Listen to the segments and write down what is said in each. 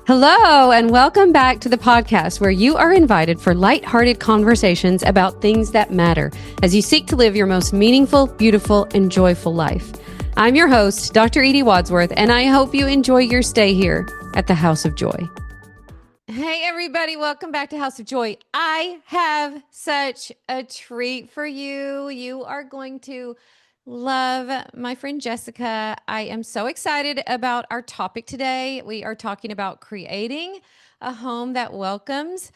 Hello, and welcome back to the podcast where you are invited for lighthearted conversations about things that matter as you seek to live your most meaningful, beautiful, and joyful life. I'm your host, Dr. Edie Wadsworth, and I hope you enjoy your stay here at the House of Joy. Hey, everybody. Welcome back to House of Joy. I have such a treat for you. You are going to love my friend Jessica. I am so excited about our topic today. We are talking about creating a home that welcomes.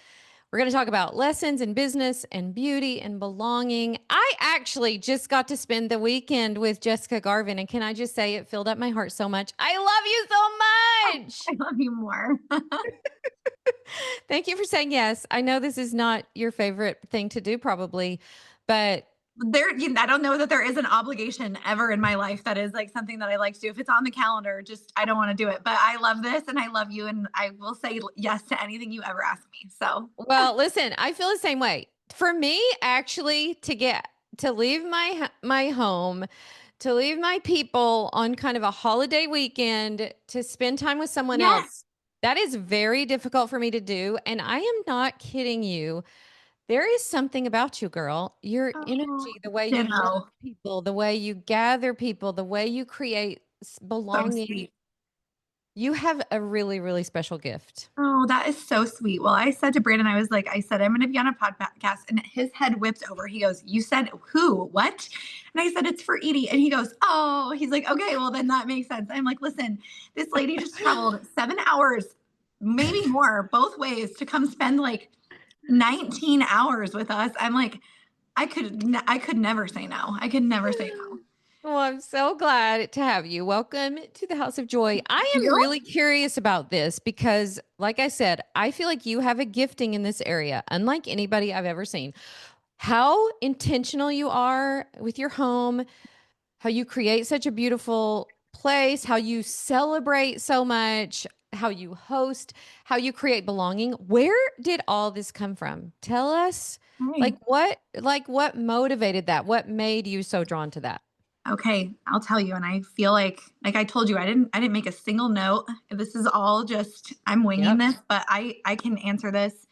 We're going to talk about lessons in business and beauty and belonging. I actually just got to spend the weekend with Jessica Garvin, and can I just say it filled up my heart so much. I love you so much. I love you more. Thank you for saying yes. I know this is not your favorite thing to do probably, but I don't know that there is an obligation ever in my life that is like something that I like to do. If it's on the calendar, I don't want to do it. But I love this and I love you. And I will say yes to anything you ever ask me. So, well, listen, I feel the same way. For me, actually, to leave my home, to leave my people on kind of a holiday weekend to spend time with someone else, that is very difficult for me to do. And I am not kidding you. There is something about you, girl. Your energy, the way you love people, the way you gather people, the way you create belonging. You have a really, really special gift. Oh, that is so sweet. Well, I said to Brandon, I'm going to be on a podcast, and his head whipped over. He goes, "You said who? What?" And I said, "It's for Edie." And he goes, "Oh," he's like, "Okay, well then that makes sense." I'm like, "Listen, this lady just traveled 7 hours, maybe more, both ways to come spend like 19 hours with us." I'm like, I could never say no. I could never say no. Well, I'm so glad to have you. Welcome to the House of Joy. I am really curious about this because, like I said, I feel like you have a gifting in this area, unlike anybody I've ever seen. How intentional you are with your home, how you create such a beautiful place, how you celebrate so much, how you host, how you create belonging. Where did all this come from? Tell us, what motivated that? What made you so drawn to that? Okay, I'll tell you. And I feel like I told you, I didn't make a single note. This is all just, I'm winging this, but I can answer this.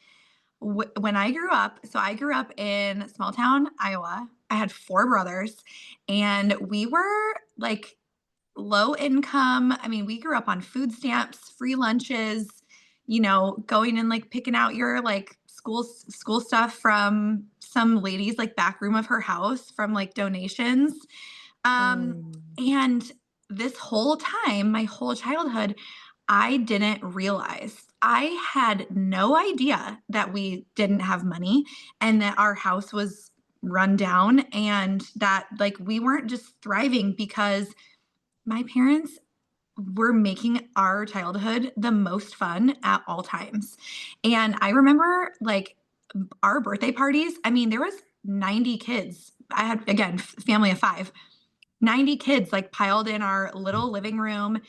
When I grew up, so I grew up in small town, Iowa. I had 4 brothers and we were like low income. I mean, we grew up on food stamps, free lunches, going and like picking out your like school stuff from some lady's like back room of her house from like donations. And this whole time, my whole childhood, I didn't realize. I had no idea that we didn't have money and that our house was run down and that like we weren't just thriving because my parents were making our childhood the most fun at all times. And I remember like our birthday parties, I mean, there was 90 kids. I had, again, family of 5. 90 kids like piled in our little living room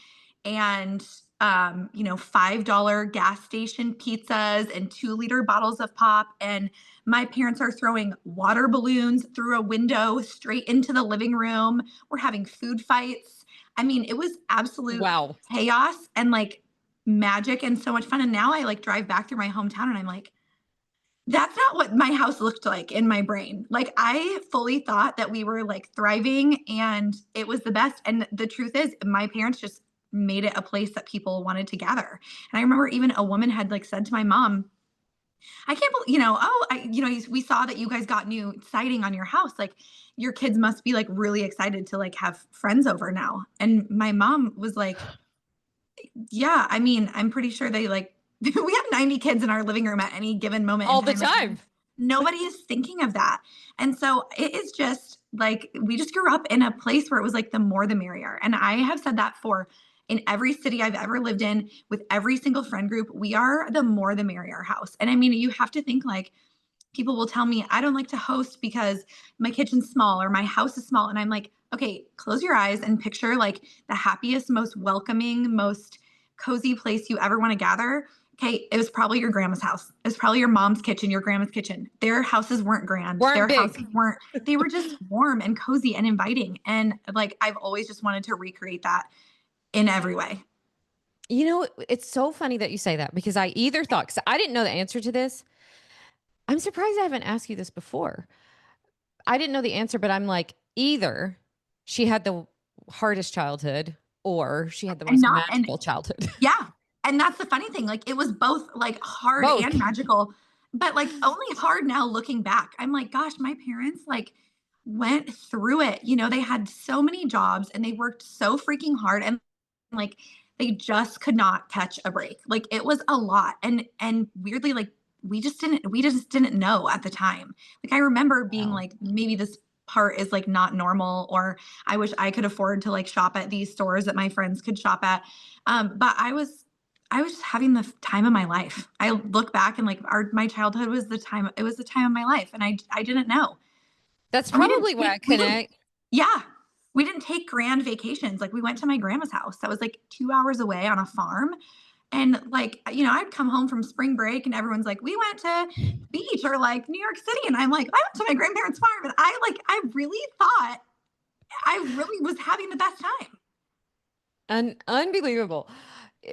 and $5 gas station pizzas and 2-liter bottles of pop. And my parents are throwing water balloons through a window straight into the living room. We're having food fights. I mean, it was absolute chaos and like magic and so much fun. And now I like drive back through my hometown and I'm like, that's not what my house looked like in my brain. Like I fully thought that we were like thriving and it was the best. And the truth is my parents just made it a place that people wanted to gather. And I remember even a woman had like said to my mom, "I can't believe, we saw that you guys got new siding on your house. Like your kids must be like really excited to like have friends over now." And my mom was like, "Yeah, I mean, I'm pretty sure they like we have 90 kids in our living room at any given moment all the time. Nobody is thinking of that." And so it is just like we just grew up in a place where it was like the more the merrier. And I have said that for in every city I've ever lived in with every single friend group, we are the more the merrier house. And I mean, you have to think like people will tell me I don't like to host because my kitchen's small or my house is small. And I'm like, okay, close your eyes and picture like the happiest, most welcoming, most cozy place you ever want to gather. Okay, it was probably your grandma's house. It was probably your mom's kitchen, your grandma's kitchen. Their houses weren't grand. Their big. houses weren't, they were just warm and cozy and inviting. And like, I've always just wanted to recreate that in every way. It's so funny that you say that because I either thought, because I didn't know the answer to this. I'm surprised I haven't asked you this before. I didn't know the answer, but I'm like, either she had the hardest childhood or she had the And most not, and magical childhood. yeah. And that's the funny thing. Like it was both like hard and Both. magical, but like only hard now looking back. I'm like, gosh, my parents like went through it. They had so many jobs and they worked so freaking hard and like they just could not catch a break. Like it was a lot. And weirdly, like we just didn't know at the time. Like I remember being Wow. like, maybe this part is like not normal, or I wish I could afford to like shop at these stores that my friends could shop at. But I was just having the time of my life. I look back and like my childhood was the time, it was the time of my life. And I didn't know. That's And we didn't probably why I take, we didn't, connect. yeah, we didn't take grand vacations. Like we went to my grandma's house that was like 2 hours away on a farm. And like, I'd come home from spring break and everyone's like, we went to the beach or like New York City. And I'm like, I went to my grandparents' farm. And I really thought I really was having the best time. Unbelievable.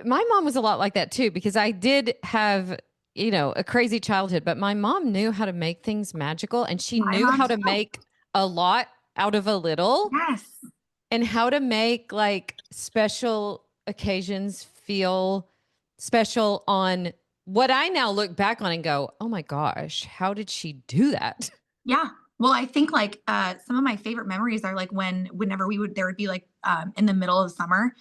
My mom was a lot like that too, because I did have, a crazy childhood, but my mom knew how to make things magical and she My knew mom how to too. make a lot out of a little Yes. and how to make like special occasions feel special on what I now look back on and go, oh my gosh, how did she do that? Yeah. Well, I think like some of my favorite memories are like whenever there would be like in the middle of summer,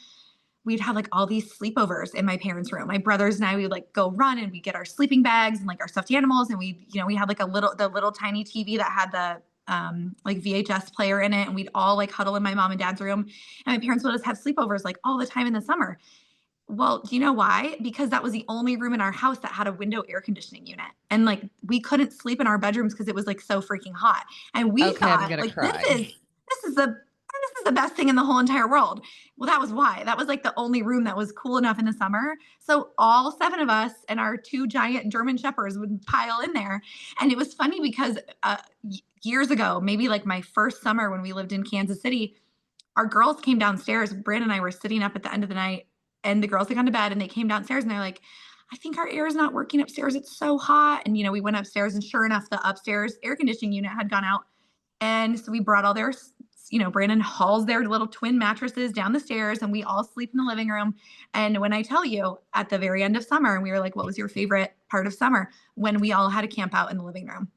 we'd have like all these sleepovers in my parents' room. My brothers and I, we would like go run and we get our sleeping bags and like our stuffed animals. And we had like the little tiny TV that had the like VHS player in it. And we'd all like huddle in my mom and dad's room. And my parents would just have sleepovers like all the time in the summer. Well, do you know why? Because that was the only room in our house that had a window air conditioning unit. And like we couldn't sleep in our bedrooms because it was like so freaking hot. And we Okay, I'm thought gonna like cry. this is the best thing in the whole entire world. Well, that was why. That was like the only room that was cool enough in the summer. So all seven of us and our two giant German shepherds would pile in there. And it was funny because years ago, maybe like my first summer when we lived in Kansas City, our girls came downstairs. Brandon and I were sitting up at the end of the night, and the girls had gone to bed, and they came downstairs and they're like, I think our air is not working upstairs. It's so hot. And, we went upstairs, and sure enough, the upstairs air conditioning unit had gone out. And so we brought all their, Brandon hauls their little twin mattresses down the stairs, and we all sleep in the living room. And when I tell you at the very end of summer, and we were like, what was your favorite part of summer? When we all had to camp out in the living room.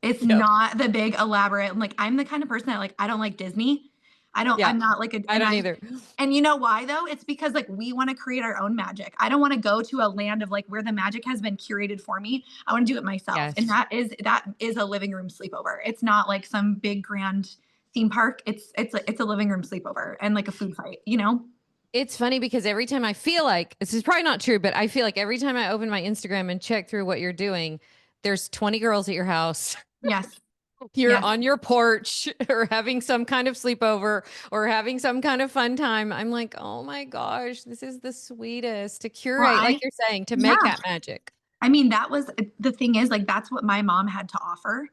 It's Yep. not the big elaborate. Like I'm the kind of person that like I don't like Disney. Yeah. I'm not like a I don't either. and you know why though? It's because like we want to create our own magic. I don't want to go to a land of like where the magic has been curated for me. I want to do it myself. And Yes. that is a living room sleepover. It's not like some big grand theme park. It's a living room sleepover and like a food fight. It's funny because every time I feel like this is probably not true, but I feel like every time I open my Instagram and check through what you're doing, there's 20 girls at your house. Yes. You're Yes. on your porch or having some kind of sleepover or having some kind of fun time. I'm like, oh my gosh, this is the sweetest to Well, curate, like you're saying, to make yeah. that magic. I mean, that was the thing is like that's what my mom had to offer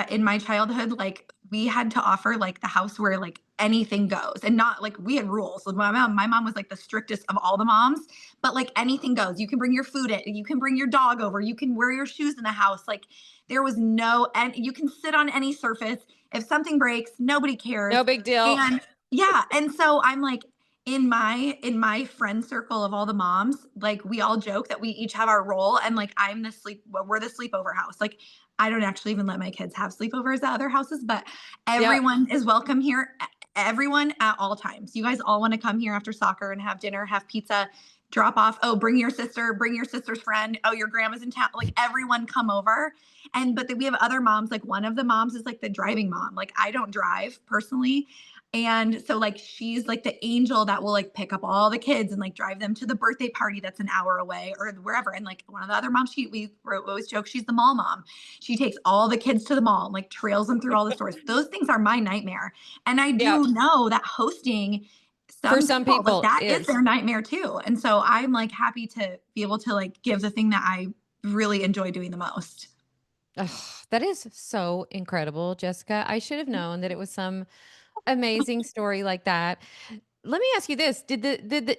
in my childhood. Like we had to offer like the house where like anything goes, and not like we had rules. Like my mom was like the strictest of all the moms, but like anything goes. You can bring your food in, you can bring your dog over, you can wear your shoes in the house. Like there was no, and you can sit on any surface. If something breaks, nobody cares. No big deal. And yeah, and so I'm like, in my friend circle of all the moms, like we all joke that we each have our role, and like we're the sleepover house. Like I don't actually even let my kids have sleepovers at other houses, but Yep. everyone is welcome here. Everyone at all times. You guys all want to come here after soccer and have dinner, have pizza, drop off. Oh, bring your sister, bring your sister's friend. Oh, your grandma's in town. Like everyone come over. But then we have other moms. Like one of the moms is like the driving mom. Like I don't drive personally. And so like she's like the angel that will like pick up all the kids and like drive them to the birthday party that's an hour away or wherever. And like one of the other moms, we always joke she's the mall mom. She takes all the kids to the mall and like trails them through all the stores. Those things are my nightmare. And I Yep. do know that hosting For some some people, like people that is is. their nightmare too. And so I'm like happy to be able to like give the thing that I really enjoy doing the most. Oh, that is so incredible, Jessica. I should have known that it was some amazing story like that. let me ask you this.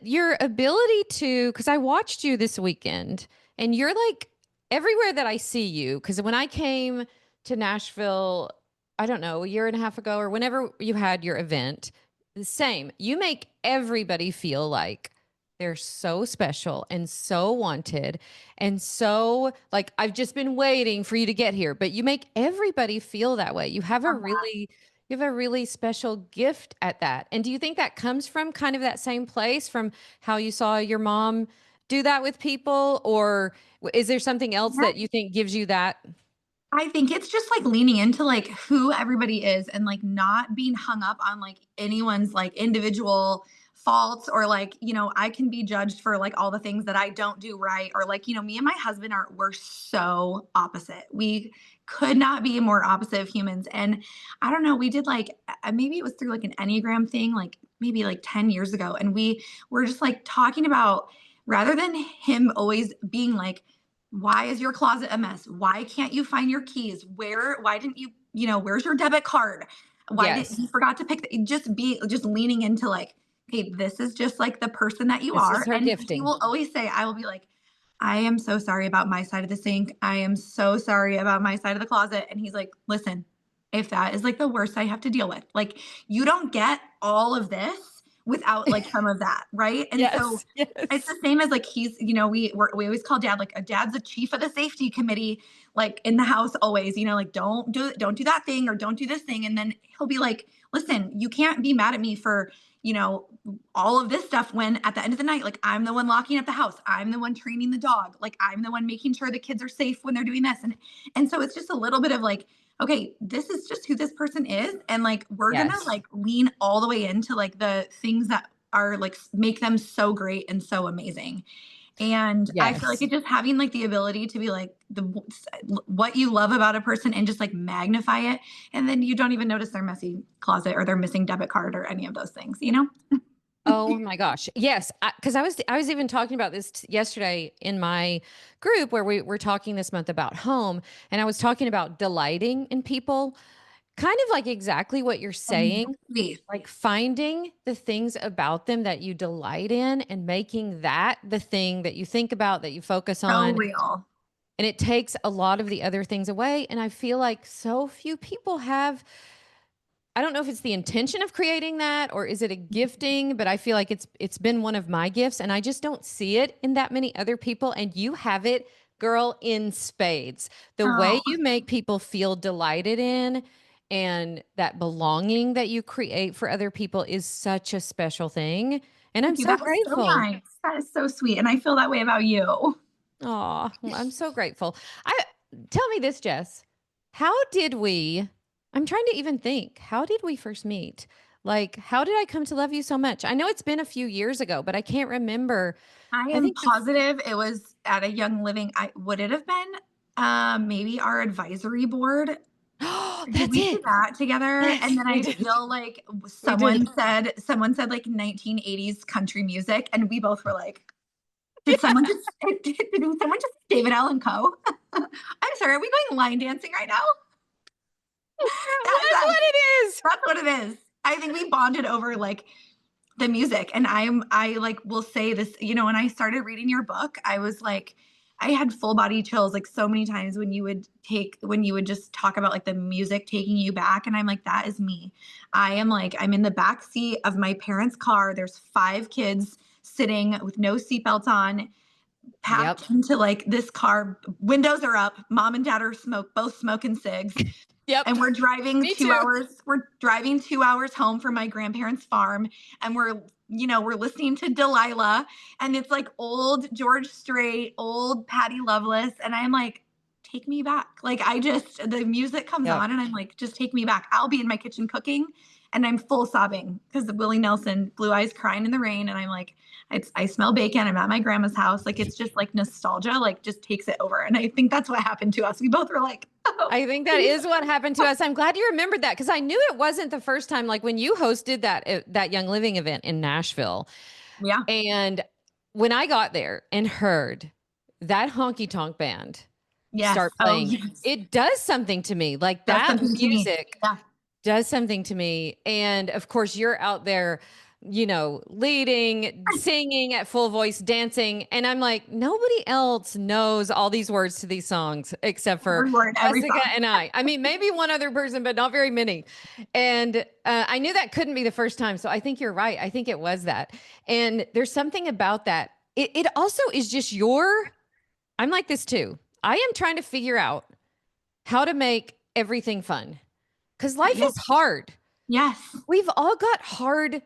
Your ability to, because I watched you this weekend and you're like everywhere that I see you, because when I came to Nashville, I don't know, a year and a half ago or whenever you had your event, the same. You make everybody feel like they're so special and so wanted and so like I've just been waiting for you to get here, but you make everybody feel that way. You have a really special gift at that. And do you think that comes from kind of that same place from how you saw your mom do that with people? Or is there something else Yeah. that you think gives you that? I think it's just like leaning into like who everybody is and like not being hung up on like anyone's like individual faults or like, I can be judged for like all the things that I don't do right or like, me and my husband we're so opposite. We could not be more opposite of humans. And I don't know, we did like maybe it was through like an Enneagram thing, like maybe like 10 years ago. And we were just like talking about rather than him always being like, why is your closet a mess? Why can't you find your keys? Why didn't you, where's your debit card? Why did Yes. you forgot to pick just leaning into like, hey, this is just like the person that you This is are. her And he gifting. will always say, I will be like, I am so sorry about my side of the sink. I am so sorry about my side of the closet. And he's like, listen, if that is like the worst I have to deal with, like you don't get all of this without like some of that, right? And so Yes. it's Yes. the same as like he's, we always call dad like a dad's the chief of the safety committee, like in the house always, like don't do that thing or don't do this thing. And then he'll be like, listen, you can't be mad at me for, you know, all of this stuff when at the end of the night, like I'm the one locking up the house. I'm the one training the dog. Like I'm the one making sure the kids are safe when they're doing this. And so it's just a little bit of like, okay, this is just who this person is. And like, we're going to Yes. like lean all the way into like the things that are like make them so great and so amazing. And I feel like Yes. it just having like the ability to be like what you love about a person and just like magnify it. And then you don't even notice their messy closet or their missing debit card or any of those things, you know? Oh my gosh. Yes, because I was even talking about this yesterday in my group where we were talking this month about home, and I was talking about delighting in people, kind of like exactly what you're saying, Exactly. like finding the things about them that you delight in and making that the thing that you think about, that you focus So on, real. and it takes a lot of the other things away. And I feel like so few people have. I don't know if it's the intention of creating that or is it a gifting, but I feel like it's been one of my gifts and I just don't see it in that many other people and you have it, girl, in spades. The way Oh, you make people feel delighted in and that belonging that you create for other people is such a special thing and I'm thank you. so That is so grateful. nice. That is so sweet. And I feel that way about you. Oh, I'm so grateful. I tell me this, Jess. How did we? I'm trying to even think. How did we first meet? Like, how did I come to love you so much? I know it's been a few years ago, but I can't remember. I I am think positive it was at a Young Living. Would it have been maybe our advisory board? oh, Did that's we do it. that together? And Yes, then we I did. feel like We did. someone said like 1980s country music, and we both were like, did Yeah, someone just did someone just David Allen Coe? I'm sorry, are we going line dancing right now? That is that's us. what it is. That's what it is. I think we bonded over like the music. And I like will say this, when I started reading your book, I was like, I had full body chills like so many times when you would just talk about like the music taking you back. And I'm like, that is me. I am like, I'm in the back seat of my parents' car. There's 5 kids sitting with no seatbelts on, Yep. packed into like this car. Windows are up. Mom and dad are both smoking cigs. Yep. And we're driving Me two too. hours. We're driving 2 hours home from my grandparents' farm, and we're listening to Delilah, and it's like old George Strait, old Patty Loveless, and I'm like, take me back. Like the music comes Yep. on, and I'm like, just take me back. I'll be in my kitchen cooking, and I'm full sobbing because the Willie Nelson, Blue Eyes Crying in the Rain, and I'm like, I smell bacon. I'm at my grandma's house. Like it's just like nostalgia, like just takes it over, and I think that's what happened to us. We both were like, oh. I think that is what happened to us. I'm glad you remembered that because I knew it wasn't the first time. Like when you hosted that Young Living event in Nashville, Yeah. and when I got there and heard that honky tonk band Yes. start Oh, playing, yes. it does something to me. Like That's that something to me. music Yeah. does something to me. And of course, you're out there leading, singing at full voice, dancing. And I'm like, nobody else knows all these words to these songs except for Every word, every Jessica song. and I. I mean, maybe one other person, but not very many. And I knew that couldn't be the first time. So I think you're right. I think it was that. And there's something about that. It also is just I'm like this too. I am trying to figure out how to make everything fun because life Yes. is hard. Yes. We've all got hard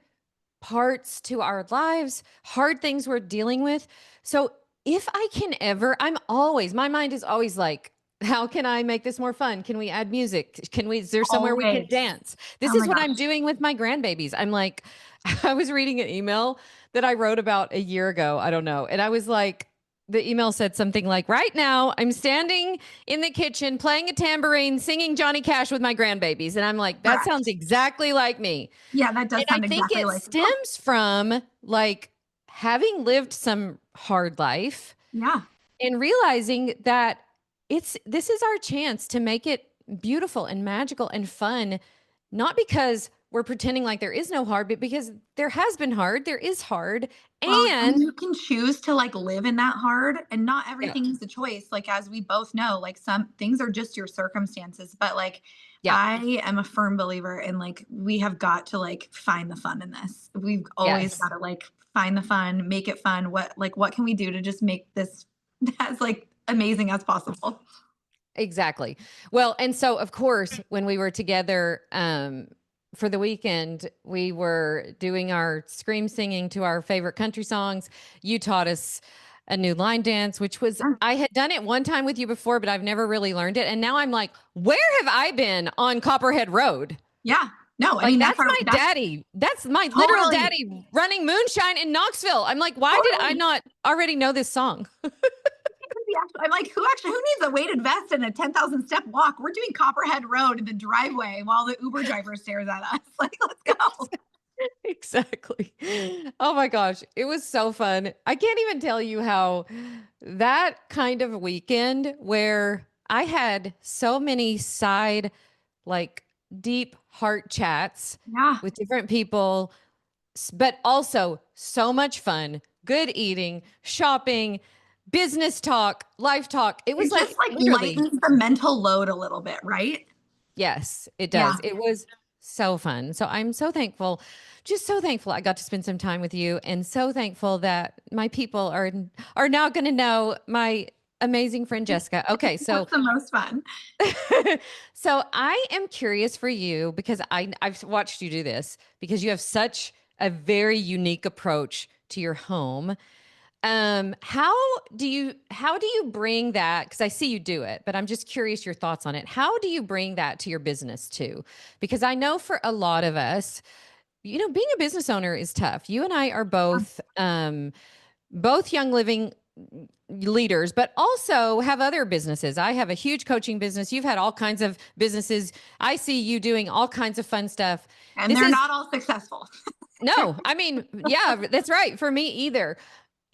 parts to our lives, hard things we're dealing with. So if I can ever, my mind is always like, how can I make this more fun? Can we add music? Is there somewhere we can Always. dance? This Oh is my what I'm gosh. doing with my grandbabies. I'm like, I was reading an email that I wrote about a year ago. I don't know. And I was like, the email said something like, right now I'm standing in the kitchen playing a tambourine, singing Johnny Cash with my grandbabies. And I'm like, that sounds Correct. exactly like me. Yeah, that does And I sound think exactly it like you. stems from like having lived some hard life Yeah. and realizing that this is our chance to make it beautiful and magical and fun, not because we're pretending like there is no hard, but because there has been hard, there is hard. Well, And and you can choose to like live in that hard, and not yeah, everything is a choice. Like as we both know, like some things are just your circumstances, but like yeah, I am a firm believer in like we have got to like find the fun in this. We've always got yes. to like find the fun, make it fun. What can we do to just make this as like amazing as possible? Exactly. Well, and so of course, when we were together for the weekend, we were doing our scream singing to our favorite country songs. You taught us a new line dance, which was, Yeah. I had done it one time with you before, but I've never really learned it. And now I'm like, where have I been on Copperhead Road? Yeah. No, I Like mean that's that's our my that's daddy. That's my literal totally daddy running moonshine in Knoxville. I'm like, why did I totally. not already know this song? I'm like, who needs a weighted vest and a 10,000 step walk? We're doing Copperhead Road in the driveway while the Uber driver stares at us. Like, let's go. Exactly. Oh my gosh, it was so fun. I can't even tell you how that kind of weekend where I had so many side, like deep heart chats Yeah. with different people, but also so much fun, good eating, shopping, business talk, life talk. It was It just like like literally, lightens the mental load a little bit, right? yes, it Yeah. does. It was so fun. So I'm so thankful, just so thankful I got to spend some time with you and so thankful that my people are now going to know my amazing friend Jessica. Okay, so That's the most fun. so I am curious for you because I've watched you do this because you have such a very unique approach to your home. How do you bring that? Because I see you do it, but I'm just curious your thoughts on it. How do you bring that to your business too? Because I know for a lot of us, being a business owner is tough. You and I are both young living leaders, but also have other businesses. I have a huge coaching business. You've had all kinds of businesses. I see you doing all kinds of fun stuff. And This they're is not all successful. no, I mean, yeah, that's right. For me either.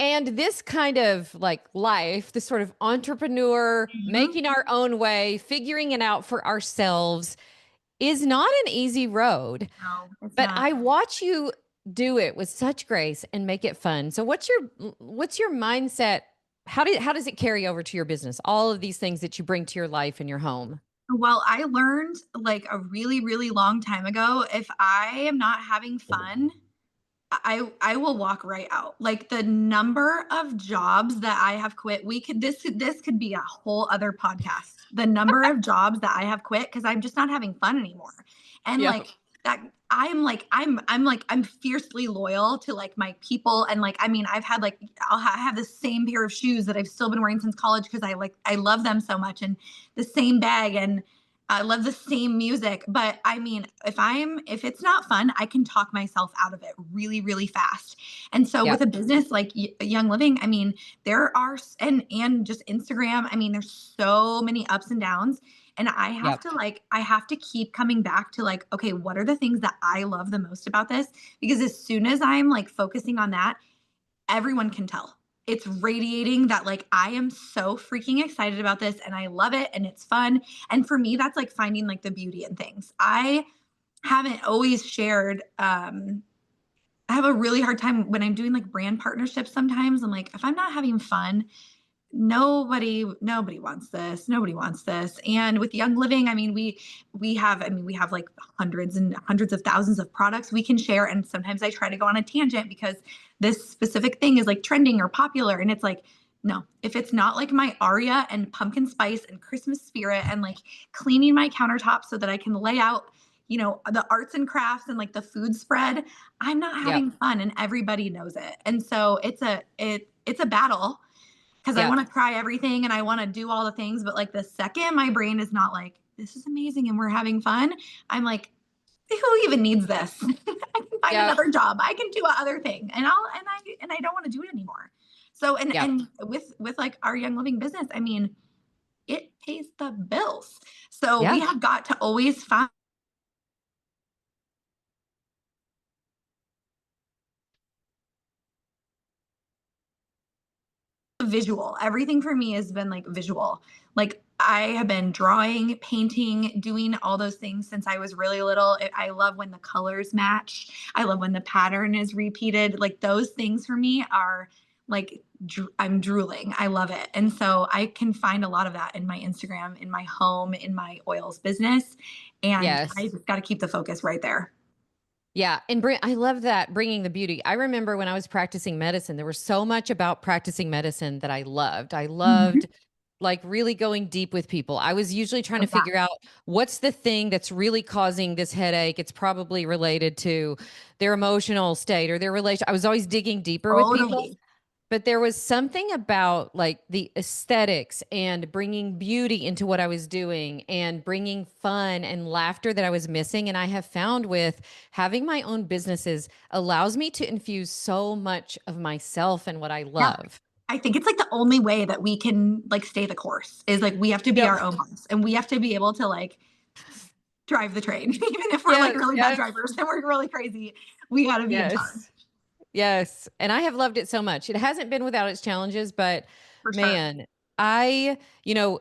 And this kind of like life, this sort of entrepreneur, Mhm. making our own way, figuring it out for ourselves is not an easy road. No, it's But not. I watch you do it with such grace and make it fun. So what's your mindset? How does it carry over to your business? All of these things that you bring to your life and your home. Well, I learned like a really, really long time ago, if I am not having fun, I will walk right out. Like the number of jobs that I have quit, this could be a whole other podcast. The number of jobs that I have quit because I'm just not having fun anymore. And Yeah. like that I'm fiercely loyal to like my people. And like I mean I've had like I have the same pair of shoes that I've still been wearing since college because I love them so much, and the same bag, and I love the same music. But I mean, if it's not fun, I can talk myself out of it really, really fast. And so with Yep. a business like Young Living, I mean, there are and just Instagram, I mean, there's so many ups and downs. And Yep. I have to keep coming back to like, okay, what are the things that I love the most about this? Because as soon as I'm like focusing on that, everyone can tell. It's radiating that like I am so freaking excited about this and I love it and it's fun. And for me, that's like finding like the beauty in things. I haven't always shared I have a really hard time when I'm doing like brand partnerships sometimes. I'm like, if I'm not having fun, nobody wants this, nobody wants this. And with Young Living, I mean, we have like hundreds and hundreds of thousands of products we can share, and sometimes I try to go on a tangent because this specific thing is like trending or popular, and it's like, no, if it's not like my aria and pumpkin spice and Christmas spirit and like cleaning my countertops so that I can lay out, the arts and crafts and like the food spread, I'm not Yep. having fun, and everybody knows it. And so it's a battle because I Yep. want to try everything and I want to do all the things. But like the second my brain is not like, this is amazing and we're having fun, I'm like, who even needs this? I can find Yep. another job. I can do other thing, and I don't want to do it anymore. So Yep. and with like our Young Living business, I mean, it pays the bills. So we Yeah. have got to always find visual. Everything for me has been like visual. Like I have been drawing, painting, doing all those things since I was really little. I love when the colors match. I love when the pattern is repeated. Like those things for me are like I'm drooling. I love it. And so I can find a lot of that in my Instagram, in my home, in my oils business. And I Yes. just got to keep the focus right there. Yeah. And I love that, bringing the beauty. I remember when I was practicing medicine, there was so much about practicing medicine that I loved. I Mhm. loved like really going deep with people. I was usually trying to Oh, yeah, figure out what's the thing that's really causing this headache. It's probably related to their emotional state or their relation. I was always digging deeper with people. totally. But there was something about like the aesthetics and bringing beauty into what I was doing and bringing fun and laughter that I was missing. And I have found with having my own businesses allows me to infuse so much of myself and what I Yeah. love. I think it's like the only way that we can like stay the course is like we have to be Yep. our own boss and we have to be able to like drive the train. Even if we're like Yes. really bad Yes. drivers and we're really crazy, we got to be in charge Yes. Yes. And I have loved it so much. It hasn't been without its challenges, but for sure. man, I, you know,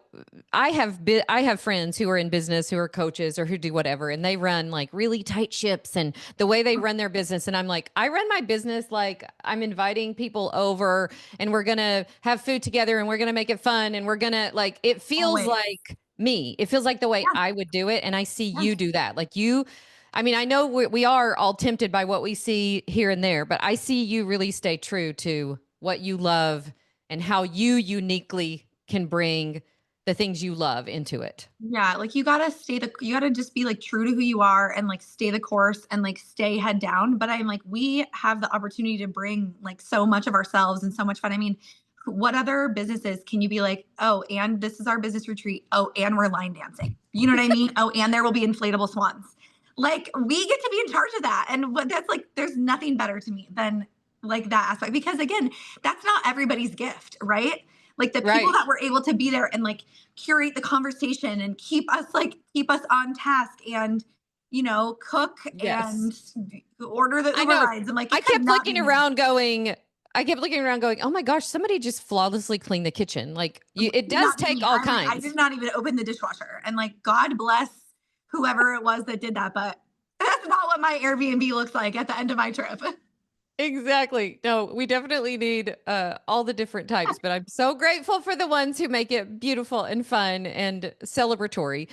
I have friends who are in business who are coaches or who do whatever, and they run like really tight ships and the way they run their business. And I'm like, I run my business like I'm inviting people over and we're gonna have food together and we're gonna make it fun and we're gonna like it feels Always. like me. It feels like the way Yeah. I would do it. And I see Yeah. you do that. Like you I mean, I know we are all tempted by what we see here and there, but I see you really stay true to what you love and how you uniquely can bring the things you love into it. Yeah, like you gotta just be like true to who you are and like stay the course and like stay head down. But I'm like, we have the opportunity to bring like so much of ourselves and so much fun. I mean, what other businesses can you be like, oh, and this is our business retreat. Oh, and we're line dancing. You know what I mean? Oh, and there will be inflatable swans. Like we get to be in charge of that. And what that's like, there's nothing better to me than like that aspect. Because again, that's not everybody's gift, right? Like the people Right. that were able to be there and like curate the conversation and keep us on task and cook Yes. and order the I Uber know. rides. I'm like, I it could kept not looking be me. around going, oh my gosh, somebody just flawlessly cleaned the kitchen. Like it Could does not be take me. all I kinds. did not even open the dishwasher. And like, God bless whoever it was that did that, but that's not what my Airbnb looks like at the end of my trip. Exactly. No, we definitely need all the different types, but I'm so grateful for the ones who make it beautiful and fun and celebratory.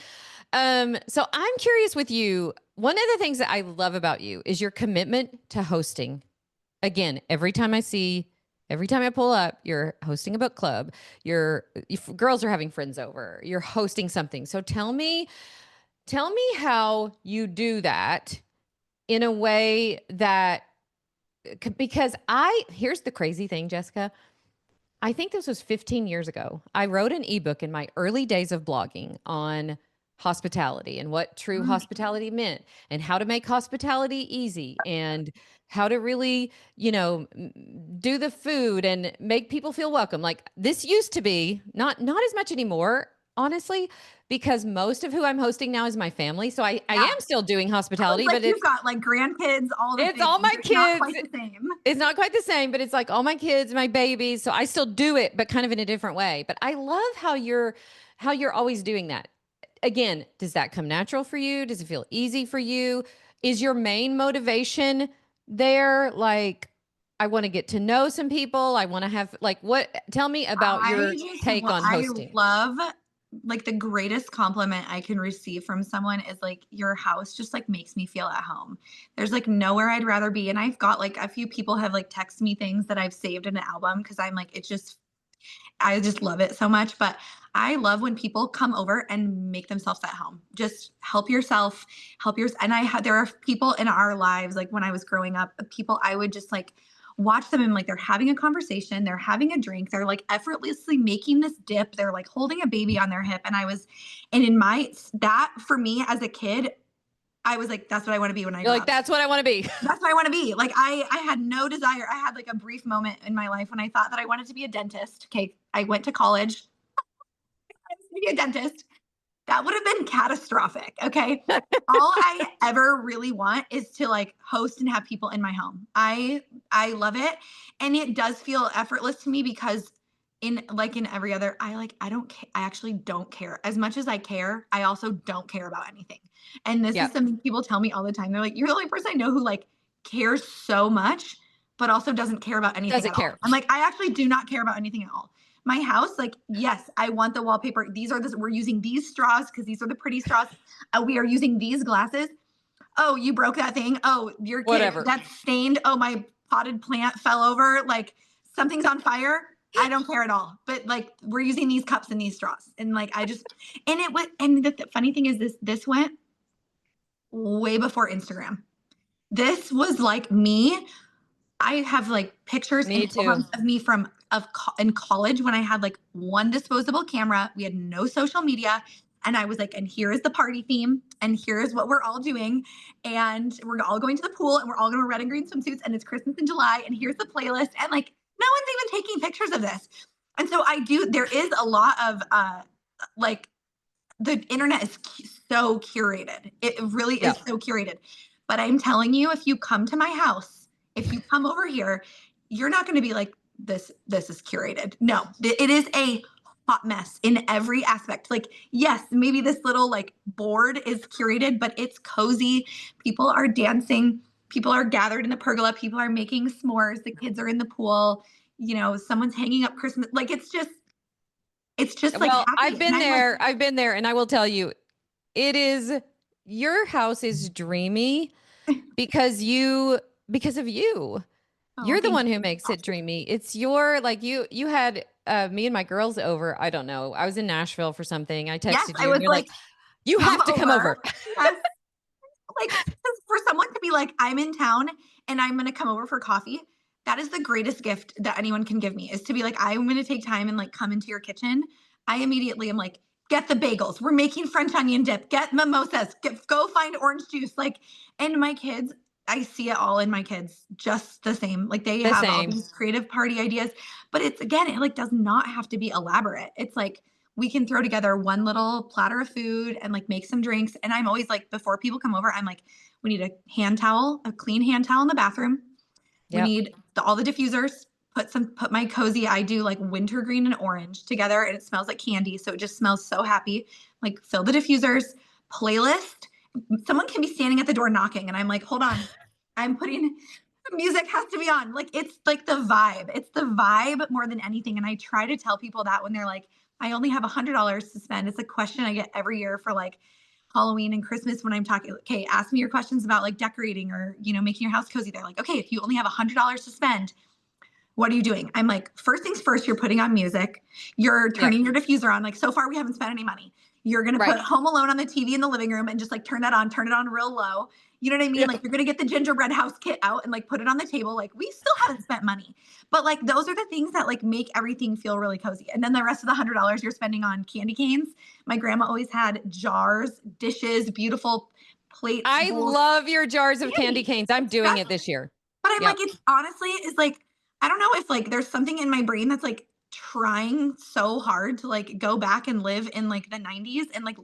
So I'm curious with you. One of the things that I love about you is your commitment to hosting. Again, every time I pull up, you're hosting a book club. If girls are having friends over. You're hosting something. So tell me how you do that in a way that because here's the crazy thing, Jessica. I think this was 15 years ago. I wrote an ebook in my early days of blogging on hospitality and what true Mm, hospitality meant and how to make hospitality easy and how to really, do the food and make people feel welcome. Like this used to be not as much anymore, honestly, because most of who I'm hosting now is my family. So I yeah. am still doing I was hospitality, like, but you've got like grandkids, all the it's all things. my It's not kids. quite the same. It's not quite the same, but it's like all my kids, my babies. So I still do it, but kind of in a different way. But I love how you're always doing that. Again, does that come natural for you? Does it feel easy for you? Is your main motivation there? Like, I want to get to know some people. I want to have like tell me about your take on I hosting. love, like, the greatest compliment I can receive from someone is like, your house just like makes me feel at home. There's like nowhere I'd rather be. And I've got like a few people have like texted me things that I've saved in an album because I'm like, I just love it so much. But I love when people come over and make themselves at home. Just help yourself, help yours. And there are people in our lives, like when I was growing up, people I would just like watch them and like they're having a conversation, they're having a drink, they're like effortlessly making this dip, they're like holding a baby on their hip. And in that for me as a kid, I was like, that's what I want to be when I You're grow like, up. that's what I want to be. That's what I want to be. Like I had no desire. I had like a brief moment in my life when I thought that I wanted to be a dentist. Okay. I went to college. I was going to be a dentist. That would have been catastrophic. Okay. All I ever really want is to like host and have people in my home. I love it. And it does feel effortless to me because in every other, I actually don't care. As much as I care, I also don't care about anything. And this is Yep. something people tell me all the time. They're like, you're the only person I know who like cares so much, but also doesn't care about anything Doesn't at all. care. I'm like, I actually do not care about anything at all. My house, like, yes, I want the wallpaper. We're using these straws because these are the pretty straws. We are using these glasses. Oh, you broke that thing. Oh, your kid, Whatever. that's stained. Oh, my potted plant fell over. Like something's on fire. I don't care at all. But like we're using these cups and these straws. And like and the funny thing is this went way before Instagram. This was like me. I have like pictures Me and too. albums of me in college when I had like one disposable camera. We had no social media. And I was like, and here is the party theme. And here is what we're all doing. And we're all going to the pool and we're all going to wear red and green swimsuits. And it's Christmas in July. And here's the playlist. And like, no one's even taking pictures of this. And so there is a lot of like, the internet is so curated. It really is so curated. But I'm telling you, if you come to my house, if you come over here, you're not going to be like, this is curated. No, it is a hot mess in every aspect. Like, yes, maybe this little like board is curated, but it's cozy. People are dancing. People are gathered in the pergola. People are making s'mores. The kids are in the pool. Someone's hanging up Christmas. Like, it's just like Well, happy. I've been there, and I will tell you, your house is dreamy because of you. Oh, You're the thank one you. who makes it dreamy. It's like you had me and my girls over. I don't know. I was in Nashville for something. I Yes, texted I you and was you're like, like, you come have to come over. over. Yes. Like, for someone to be like, I'm in town and I'm going to come over for coffee. That is the greatest gift that anyone can give me, is to be like, I'm going to take time and like come into your kitchen. I immediately am like, get the bagels. We're making French onion dip. Get mimosas. Go find orange juice. Like, and my kids, I see it all in my kids just the same. Like they The have all same. these creative party ideas, but it like does not have to be elaborate. It's like, we can throw together one little platter of food and like make some drinks. And I'm always like, before people come over, I'm like, we need a clean hand towel in the bathroom. We Yep. need all the diffusers. Put my cozy, I do like wintergreen and orange together, and it smells like candy. So it just smells so happy. Like, fill the diffusers, playlist. Someone can be standing at the door knocking, and I'm like, hold on. I'm putting music has to be on. Like, it's like the vibe. It's the vibe more than anything. And I try to tell people that when they're like, I only have $100 to spend. It's a question I get every year for like Halloween and Christmas when I'm talking. Okay, ask me your questions about like decorating or, making your house cozy. They're like, okay, if you only have $100 to spend, what are you doing? I'm like, first things first, you're putting on music. You're turning your diffuser on. Like, so far we haven't spent any money. You're going to put Home Alone on the TV in the living room and just like turn it on real low. You know what I mean? Like, you're going to get the gingerbread house kit out and like put it on the table. Like, we still haven't spent money, but like, those are the things that like make everything feel really cozy. And then the rest of the $100 you're spending on candy canes. My grandma always had jars, dishes, beautiful plates. I bowls. love your jars of candy canes. I'm doing it this year. But I'm like, it's honestly is like, I don't know if like there's something in my brain that's like trying so hard to like go back and live in like the 90s and like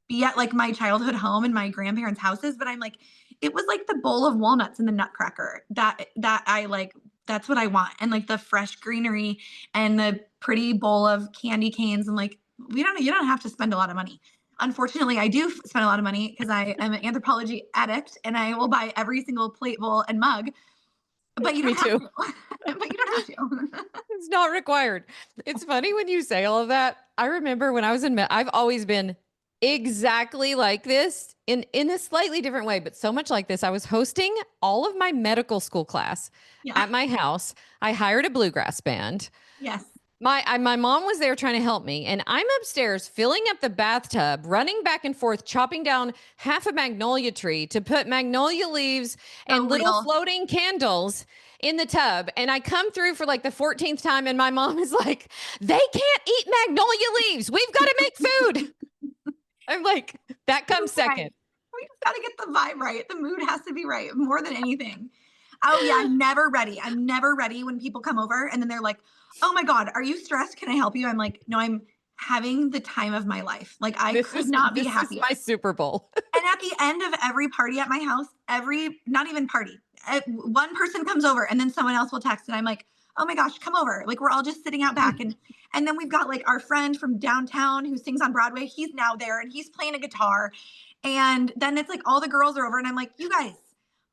be at like my childhood home and my grandparents' houses. But I'm like, it was like the bowl of walnuts and the nutcracker that I like, that's what I want. And like the fresh greenery and the pretty bowl of candy canes. And like, you don't have to spend a lot of money. Unfortunately, I do spend a lot of money because I am an anthropology addict and I will buy every single plate, bowl, and mug. But you Me don't have too. to. But you don't have to. It's not required. It's funny when you say all of that. I remember when I was in I've always been exactly like this in a slightly different way, but so much like this. I was hosting all of my medical school class Yeah. at my house. I hired a bluegrass band. Yes. My mom was there trying to help me, and I'm upstairs filling up the bathtub, running back and forth, chopping down half a magnolia tree to put magnolia leaves So and little real. floating candles in the tub. And I come through for like the 14th time, and my mom is like, "They can't eat magnolia leaves. We've got to make food." I'm like, that comes second. Right. We just got to get the vibe right. The mood has to be right more than anything. Oh, yeah. I'm never ready. I'm never ready when people come over and then they're like, oh my God, are you stressed? Can I help you? I'm like, no, I'm having the time of my life. Like, I could not be This is happier. my Super Bowl. And at the end of every party at my house, not even party, one person comes over and then someone else will text. And I'm like, oh my gosh, come over. Like, we're all just sitting out back. And then we've got like our friend from downtown who sings on Broadway. He's now there and he's playing a guitar. And then it's like all the girls are over. And I'm like, you guys,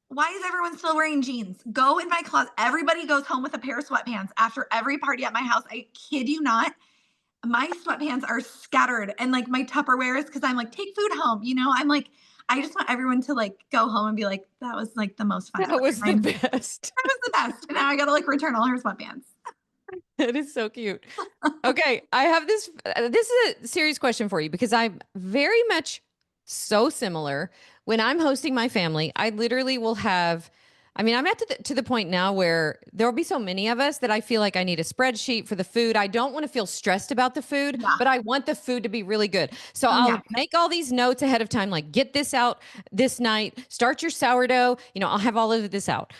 why is everyone still wearing jeans? Go in my closet. Everybody goes home with a pair of sweatpants after every party at my house. I kid you not. My sweatpants are scattered and like my Tupperwares, because I'm like, take food home. I'm like, I just want everyone to like go home and be like, that was like the most fun ever. That was the That best. was the best. And now I got to like return all her sweatpants. It is so cute. Okay, I have this. This is a serious question for you because I'm very much so similar. When I'm hosting my family, I literally will have. I mean, I'm at to the point now where there will be so many of us that I feel like I need a spreadsheet for the food. I don't want to feel stressed about the food, Yeah. but I want the food to be really good. So Oh, I'll yeah. make all these notes ahead of time, like get this out this night, start your sourdough. I'll have all of this out.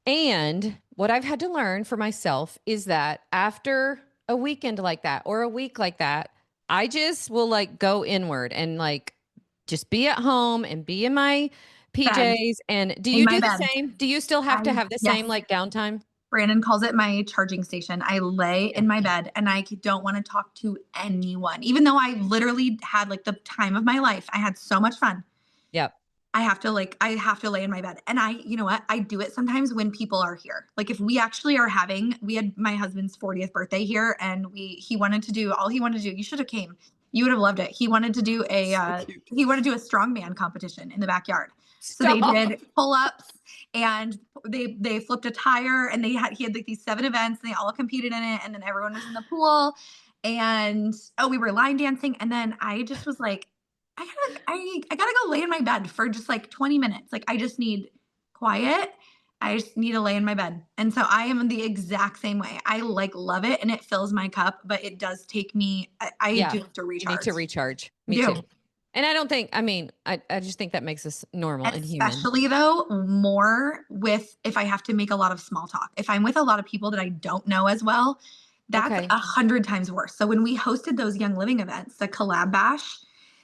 And what I've had to learn for myself is that after a weekend like that or a week like that, I just will like go inward and like just be at home and be in my Bed. PJs. And do In you my do the bed. same? Do you still have to have the Yes. same like downtime? Brandon calls it my charging station. I lay in my bed and I don't want to talk to anyone, even though I literally had like the time of my life. I had so much fun. Yep. I have to lay in my bed. And you know what? I do it sometimes when people are here. Like if we actually we had my husband's 40th birthday here and he wanted to do all he wanted to do. You should have came. You would have loved it. He wanted to do a strongman competition in the backyard. So they did pull-ups and they flipped a tire and he had like these 7 events and they all competed in it. And then everyone was in the pool and we were line dancing. And then I just was like, I gotta go lay in my bed for just like 20 minutes. Like I just need quiet. I just need to lay in my bed. And so I am the exact same way. I like love it and it fills my cup, but it does take me, I do have to recharge. You need to recharge. Me too. And I don't think, I just think that makes us normal and human. Especially though, more with if I have to make a lot of small talk. If I'm with a lot of people that I don't know as well, that's 100 times worse. So when we hosted those Young Living events, the collab bash,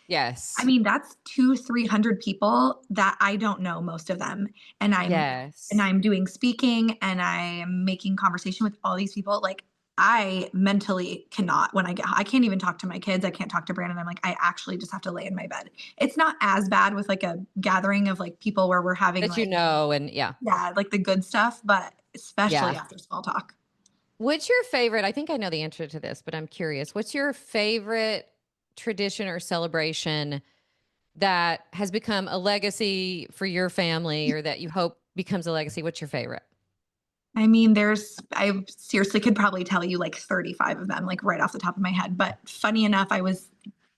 yes. I mean, that's 200-300 people that I don't know, most of them. And I'm doing speaking and I am making conversation with all these people. Like I mentally cannot I can't even talk to my kids. I can't talk to Brandon. I'm like, I actually just have to lay in my bed. It's not as bad with like a gathering of like people where we're having that, like, and yeah, like the good stuff, but especially after small talk. What's your favorite? I think I know the answer to this, but I'm curious. What's your favorite tradition or celebration that has become a legacy for your family or that you hope becomes a legacy? What's your favorite? I mean, I seriously could probably tell you like 35 of them, like right off the top of my head. But funny enough,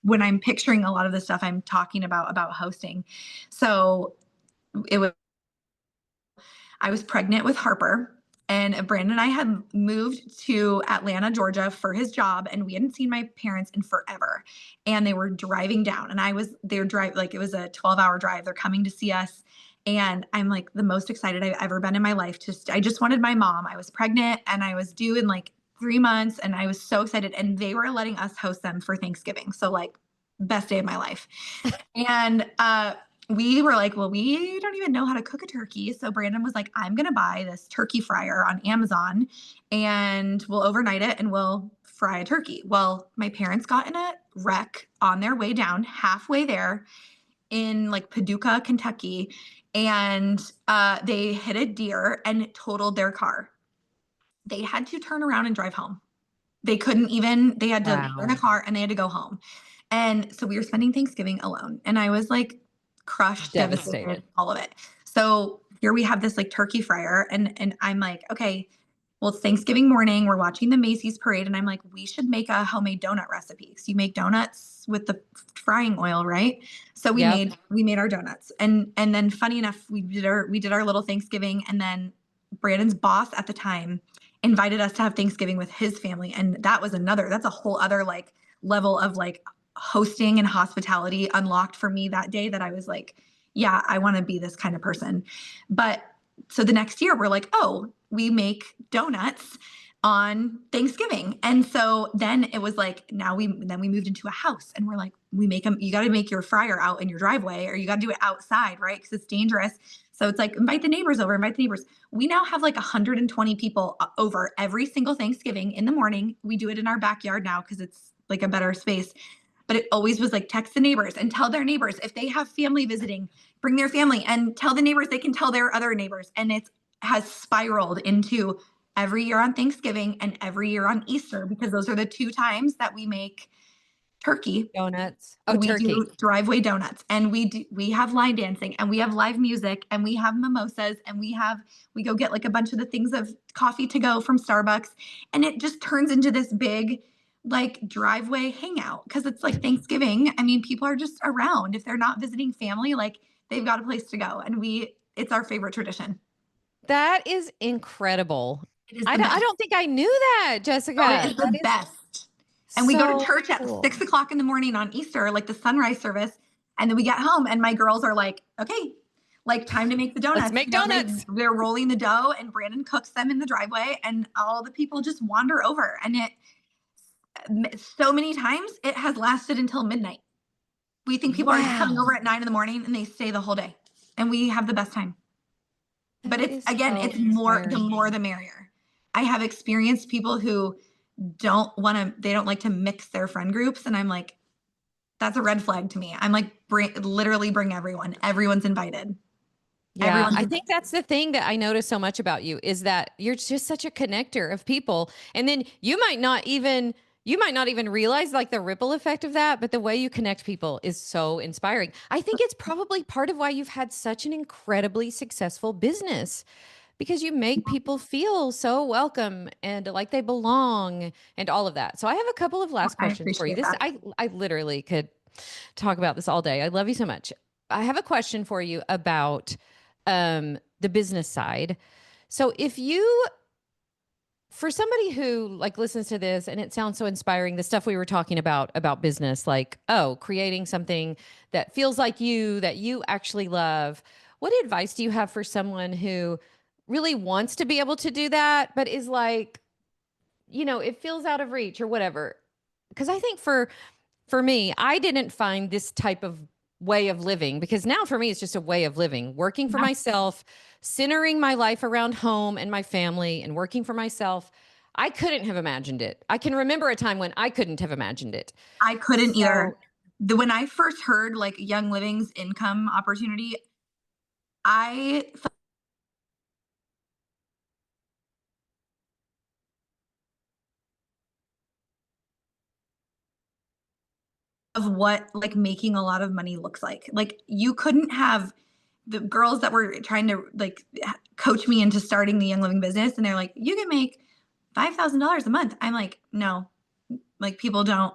when I'm picturing a lot of the stuff I'm talking about hosting. So I was pregnant with Harper. And Brandon and I had moved to Atlanta, Georgia for his job. And we hadn't seen my parents in forever. And they were driving down and they were driving, like it was a 12-hour drive. They're coming to see us. And I'm like the most excited I've ever been in my life. I just wanted my mom. I was pregnant and I was due in like 3 months and I was so excited. And they were letting us host them for Thanksgiving. So like best day of my life. And, we were like, well, we don't even know how to cook a turkey. So Brandon was like, I'm going to buy this turkey fryer on Amazon and we'll overnight it and we'll fry a turkey. Well, my parents got in a wreck on their way down, halfway there in like Paducah, Kentucky, and they hit a deer and it totaled their car. They had to turn around and drive home. They couldn't even, they had to get in a Wow. car and they had to go home. And so we were spending Thanksgiving alone. And I was like crushed, devastated, Devastated. all of it. So here we have this like turkey fryer. And I'm like, okay, well, it's Thanksgiving morning. We're watching the Macy's parade. And I'm like, we should make a homemade donut recipe. So you make donuts with the frying oil, right? So Yep. we made our donuts. And then funny enough, we did our little Thanksgiving, and then Brandon's boss at the time invited us to have Thanksgiving with his family. And that's a whole other like level of like hosting and hospitality unlocked for me that day, that I was like, yeah, I want to be this kind of person. But so the next year we're like, oh, we make donuts on Thanksgiving. And so then it was like, then we moved into a house and we're like, we make them, you got to make your fryer out in your driveway, or you got to do it outside, right? Because it's dangerous. So it's like, invite the neighbors over, invite the neighbors. We now have like 120 people over every single Thanksgiving in the morning. We do it in our backyard now because it's like a better space. But it always was like, text the neighbors and tell their neighbors if they have family visiting, bring their family, and tell the neighbors they can tell their other neighbors. And it has spiraled into every year on Thanksgiving and every year on Easter, because those are the two times that we make turkey. Donuts. Oh, We turkey. do driveway donuts, and we have line dancing, and we have live music, and we have mimosas, and we go get like a bunch of the things of coffee to go from Starbucks, and it just turns into this big like driveway hangout, because it's like Thanksgiving. I mean, people are just around. If they're not visiting family, like they've got a place to go, and it's our favorite tradition. That is incredible. It is I the don't, I best. don't think I knew that, Oh, it Jessica. is That the is best. And we go to so church at cool. 6 o'clock in the morning on Easter, like the sunrise service. And then we get home and my girls are like, okay, like time to make the Let's donuts. make donuts. They're rolling the dough and Brandon cooks them in the driveway and all the people just wander over. And so many times it has lasted until midnight. We think people are just coming over Wow. at 9 in the morning and they stay the whole day. And we have the best time. But That it's, is again, so it's more, the inspiring. more the merrier. I have experienced people who they don't like to mix their friend groups. And I'm like, that's a red flag to me. I'm like, literally bring everyone. Everyone's invited. Yeah, Everyone's I invited. think that's the thing that I notice so much about you is that you're just such a connector of people. And then you might not even realize like the ripple effect of that, but the way you connect people is so inspiring. I think it's probably part of why you've had such an incredibly successful business because you make people feel so welcome and like they belong and all of that. So I have a couple of last I questions for you. appreciate This that. I literally could talk about this all day. I love you so much. I have a question for you about the business side. So if you, for somebody who like listens to this and it sounds so inspiring, the stuff we were talking about business, like, oh, creating something that feels like you, that you actually love. What advice do you have for someone who really wants to be able to do that, but is like, it feels out of reach or whatever? Because I think for me, I didn't find this type of way of living because now for me, it's just a way of living, working for Yeah. myself, centering my life around home and my family and working for myself. I couldn't have imagined it. I can remember a time when I couldn't have imagined it. I couldn't either. So, When I first heard like Young Living's income opportunity, I thought of what like making a lot of money looks like. Like you couldn't have the girls that were trying to like coach me into starting the Young Living business, and they're like, you can make $5,000 a month. I'm like, no, like people don't,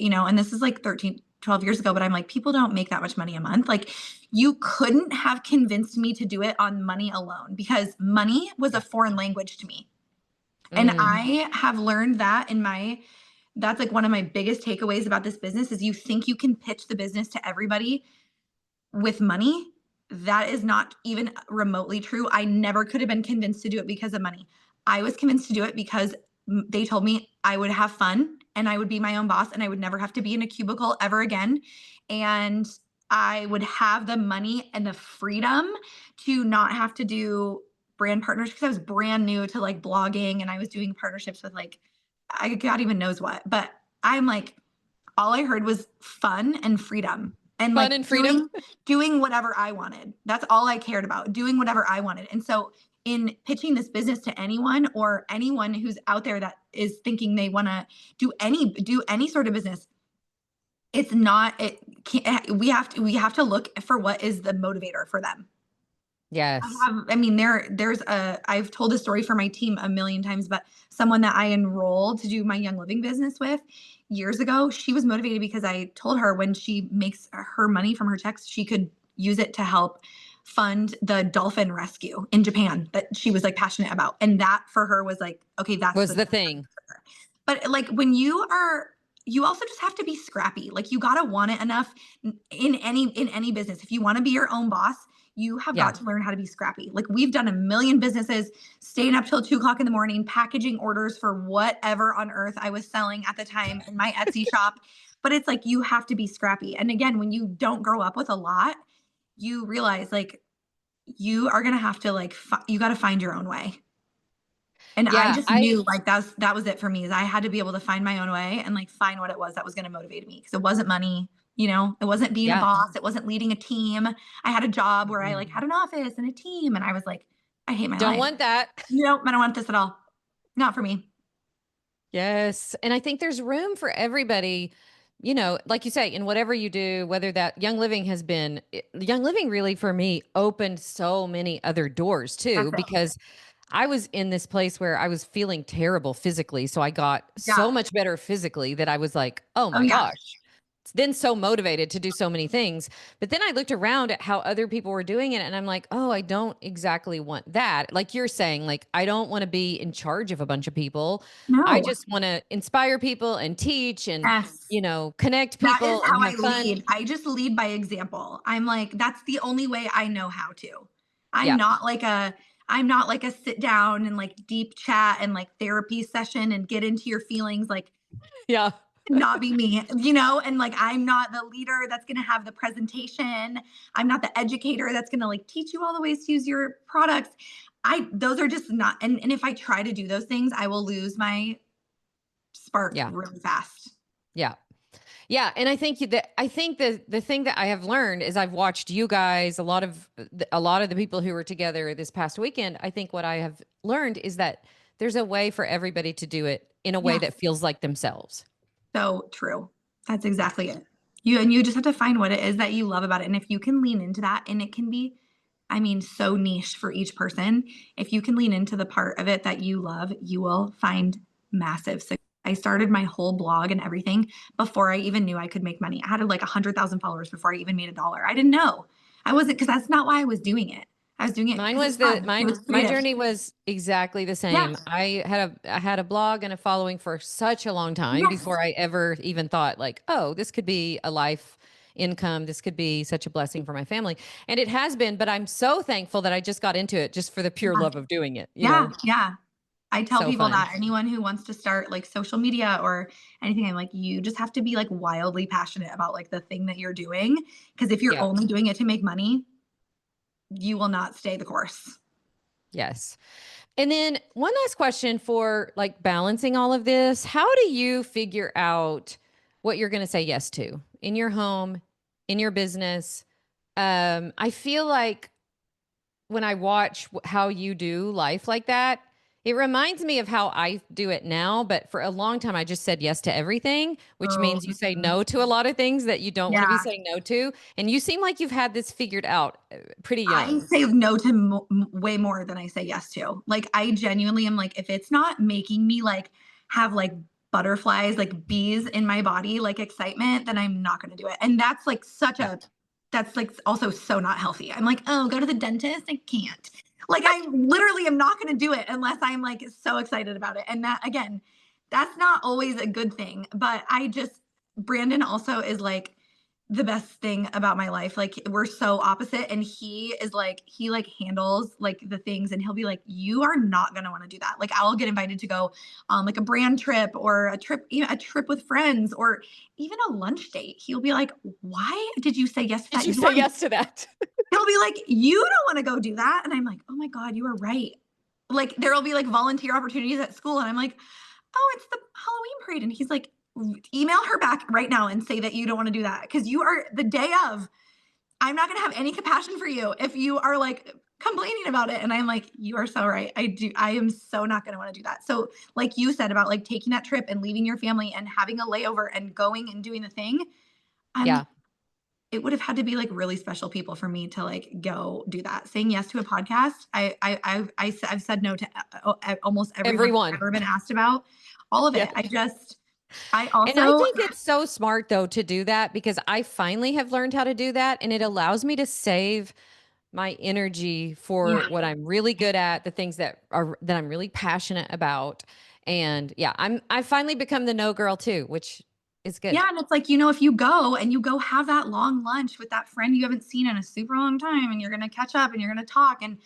and this is like 13, 12 years ago, but I'm like, people don't make that much money a month. Like you couldn't have convinced me to do it on money alone, because money was a foreign language to me. And mm, I have learned that that's like one of my biggest takeaways about this business is you think you can pitch the business to everybody with money. That is not even remotely true. I never could have been convinced to do it because of money. I was convinced to do it because they told me I would have fun and I would be my own boss and I would never have to be in a cubicle ever again. And I would have the money and the freedom to not have to do brand partners, because I was brand new to like blogging and I was doing partnerships with like God even knows what. But I'm like, all I heard was fun and freedom and Fun like and freedom. doing whatever I wanted. That's all I cared about, doing whatever I wanted. And so in pitching this business to anyone or anyone who's out there that is thinking they want to do any sort of business, it's not, it can't, we have to look for what is the motivator for them. Yes. I mean, I've told this story for my team a million times, but someone that I enrolled to do my Young Living business with years ago, she was motivated because I told her when she makes her money from her checks, she could use it to help fund the dolphin rescue in Japan that she was like passionate about. And that for her was like, okay, that's Was the thing. but like when you also just have to be scrappy. Like you got to want it enough in any business. If you want to be your own boss, you have Yeah. got to learn how to be scrappy. Like we've done a million businesses, staying up till 2 o'clock in the morning, packaging orders for whatever on earth I was selling at the time in my Etsy shop. But it's like, you have to be scrappy. And again, when you don't grow up with a lot, you realize like you are going to have to like, you got to find your own way. And I Yeah. just knew like that was it for me, is I had to be able to find my own way and like find what it was that was going to motivate me. Cause it wasn't money, it wasn't being a Yeah. boss. It wasn't leading a team. I had a job where I like had an office and a team. And I was like, I hate my Don't life. want that. Nope, I don't want this at all. Not for me. Yes. And I think there's room for everybody, like you say, in whatever you do, whether that Young Living Young Living really for me opened so many other doors too, That's it. because I was in this place where I was feeling terrible physically. So I got so Yeah. much better physically that I was like, oh Oh my yeah. gosh, then so motivated to do so many things. But then I looked around at how other people were doing it and I'm like, oh, I don't exactly want that. Like you're saying, like, I don't want to be in charge of a bunch of people. I No. just want to inspire people and teach and, Yes. connect That is people how and I have fun. lead. I just lead by example. I'm like, that's the only way I know how to. I'm Yeah. not like a I'm not like a sit down and like deep chat and like therapy session and get into your feelings, like Yeah. not be me, and like I'm not the leader that's going to have the presentation. I'm not the educator that's going to like teach you all the ways to use your products. Those are just not, and if I try to do those things, I will lose my spark Yeah. really fast. Yeah. Yeah, and I think the thing that I have learned is I've watched you guys, a lot of the people who were together this past weekend. I think what I have learned is that there's a way for everybody to do it in a way Yeah. that feels like themselves. So true. That's exactly it. You just have to find what it is that you love about it. And if you can lean into that, and it can be, I mean, so niche for each person. If you can lean into the part of it that you love, you will find massive success. I started my whole blog and everything before I even knew I could make money. I had like 100,000 followers before I even made $1. I didn't know. I wasn't, because that's not why I was doing it. I was doing it Mine because was it's the fun. It mine was my creative. journey was exactly the Yeah. same. I had a blog and a following for such a long time Yes. before I ever even thought like, oh, this could be a life income. This could be such a blessing for my family. And it has been, but I'm so thankful that I just got into it just for the pure love of doing it, Yeah. Yeah. I tell So people fun. that anyone who wants to start like social media or anything, I'm like, you just have to be like wildly passionate about like the thing that you're doing. Because if you're Yeah. only doing it to make money, you will not stay the course. Yes. And then one last question for like balancing all of this. How do you figure out what you're going to say yes to in your home, in your business? I feel like when I watch how you do life like that, it reminds me of how I do it now. But for a long time, I just said yes to everything, which Oh, means you say no to a lot of things that you don't want to be yeah. saying no to. And you seem like you've had this figured out pretty I young. say no to way more than I say yes to. Like, I genuinely am like, if it's not making me like have like butterflies, like bees in my body, like excitement, then I'm not going to do it. And that's like Yeah. that's like also so not healthy. I'm like, oh, go to the dentist. I can't. Like, I literally am not going to do it unless I'm like so excited about it. And that, again, that's not always a good thing. But Brandon also is like the best thing about my life. Like, we're so opposite. And he like handles like the things, and he'll be like, you are not going to want to do that. Like, I'll get invited to go on like a brand trip or a trip with friends, or even a lunch date. He'll be like, why did you say yes to Did that? you say yes to that? He'll be like, you don't want to go do that. And I'm like, oh my God, you are right. Like, there'll be like volunteer opportunities at school. And I'm like, oh, it's the Halloween parade. And he's like, email her back right now and say that you don't want to do that. Cause you are the day of, I'm not going to have any compassion for you if you are like complaining about it. And I'm like, you are so right. I am so not going to want to do that. So like you said about like taking that trip and leaving your family and having a layover and going and doing the thing, I'm Yeah. like, it would have had to be like really special people for me to like go do that. Saying yes to a podcast, I've said no to almost everyone I've Everyone. ever been asked about. All of it. Yes. I And I also, think it's so smart though to do that because I finally have learned how to do that and it allows me to save my energy yeah, for what I'm really good at, the things that I'm really passionate about. And yeah, I finally become the no girl too, which is good. yeah. And it's like, if you go and you go have that long lunch with that friend you haven't seen in a super long time and you're going to catch up and you're going to talk and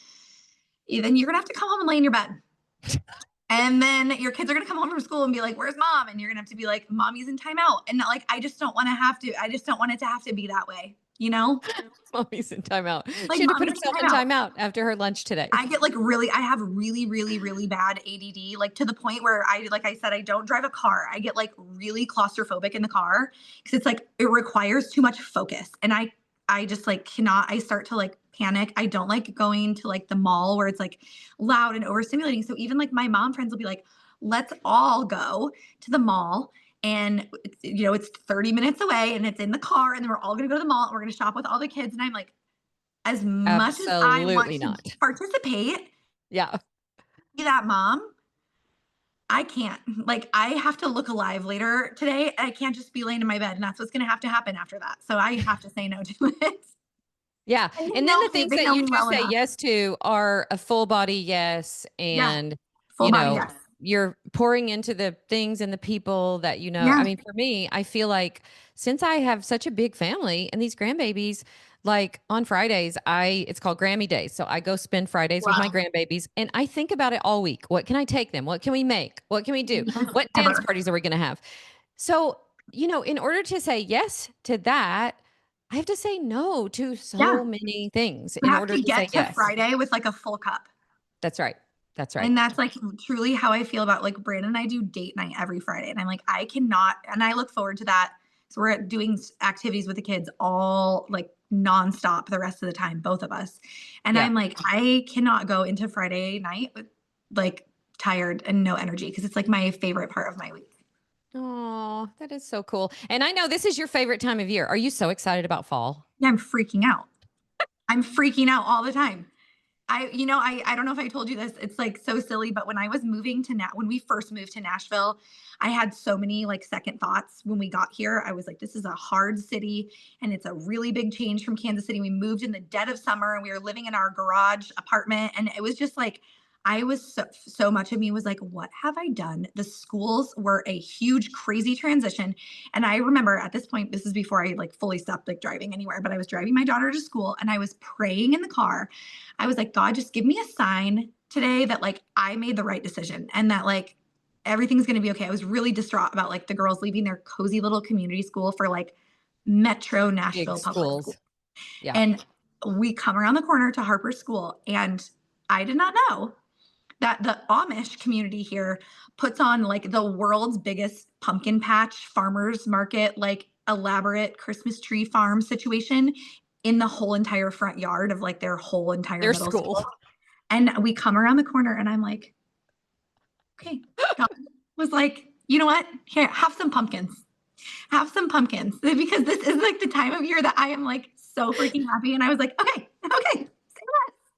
then you're going to have to come home and lay in your bed. And then your kids are going to come home from school and be like, where's mom? And you're going to have to be like, mommy's in timeout. And like, I just don't want it to have to be that way, Mommy's in timeout. Like She had to put mommy's in herself in timeout. timeout after her lunch today. I have really, really, really bad ADD, like to the point where like I said, I don't drive a car. I get like really claustrophobic in the car because it's like, it requires too much focus. And I just like cannot, I start to like panic. I don't like going to like the mall where it's like loud and overstimulating. So even like my mom friends will be like, let's all go to the mall. And it's 30 minutes away and it's in the car and then we're all going to go to the mall and we're going to shop with all the kids. And I'm like, as much as I want Absolutely to not. participate, Yeah. be that mom, I can't. Like, I have to look alive later today. I can't just be laying in my bed, and that's what's going to have to happen after that. So I have to say no to it. Yeah. And And then the things they that know you me do well say enough. yes to are a full body yes. Yeah, And, full body yes. you're pouring into the things and the people that Yeah, I mean, for me, I feel like since I have such a big family and these grandbabies, like on Fridays, it's called Grammy Days. So I go spend Fridays with my wow. grandbabies and I think about it all week. What can I take them? What can we make? What can we do? Yes, What dance ever. parties are we going to have? So, in order to say yes to that, I have to say no to Yeah, so many things you in have order to to say get to yes. Friday with like a full cup. That's right. That's right. And that's like truly how I feel about like Brandon and I do date night every Friday. And I'm like, I cannot, and I look forward to that. So we're doing activities with the kids all like nonstop the rest of the time, both of us. And Yeah. I'm like, I cannot go into Friday night with like tired and no energy because it's like my favorite part of my week. Oh, that is so cool. And I know this is your favorite time of year. Are you so excited about fall? Yeah, I'm freaking out. I'm freaking out all the time. I don't know if I told you this. It's like so silly, but when I was moving to when we first moved to Nashville, I had so many like second thoughts when we got here. I was like, this is a hard city and it's a really big change from Kansas City. We moved in the dead of summer and we were living in our garage apartment and it was just like I was so much of me was like, what have I done? The schools were a huge, crazy transition. And I remember at this point, this is before I like fully stopped like driving anywhere, but I was driving my daughter to school and I was praying in the car. I was like, God, just give me a sign today that like I made the right decision and that like everything's going to be okay. I was really distraught about like the girls leaving their cozy little community school for like Metro Big Nashville public school. schools. Yeah. And we come around the corner to Harper's school and I did not know that the Amish community here puts on like the world's biggest pumpkin patch farmers market, like elaborate Christmas tree farm situation in the whole entire front yard of like their whole entire Their middle school. school. And we come around the corner and I'm like, okay, God was like, you know what? Here, have some pumpkins. Have some pumpkins because this is like the time of year that I am like so freaking happy. And I was like, okay, say less.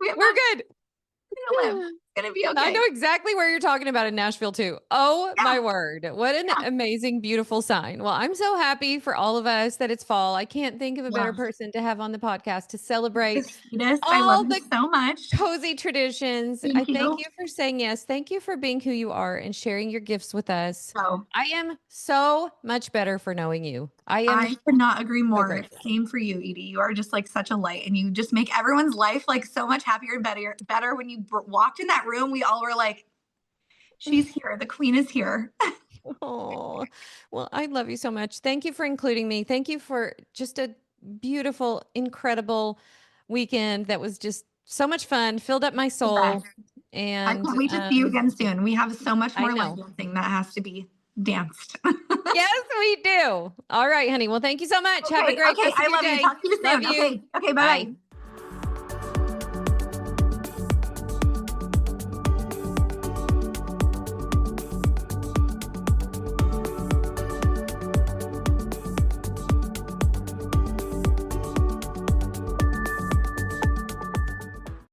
We have We're good. to live. It's gonna be I okay. know exactly where you're talking about in Nashville too. Oh Yeah, my word. What an yeah. amazing, beautiful sign. Well, I'm so happy for all of us that it's fall. I can't think of a better Wow. person to have on the podcast to The celebrate sweetest. I love all you the so much. cozy traditions. I Thank thank you. you for saying yes. Thank you for being who you are and sharing your gifts with us. So I am so much better for knowing you. I am I could not agree so more. grateful. Same for you, Edie. You are just like such a light and you just make everyone's life like so much happier and better. When you walked in that room, we all were like, she's here. The queen is here. Oh, well, I love you so much. Thank you for including me. Thank you for just a beautiful, incredible weekend that was just so much fun, filled up my The soul. best. I And can't wait to see you again soon. We have so much I more know. line dancing that has to be danced. Yes, we do. All right, honey. Well, thank you so much. Have a great Okay. rest of I your love you. day. Talk to you Love soon. you. Okay. Bye Bye. bye.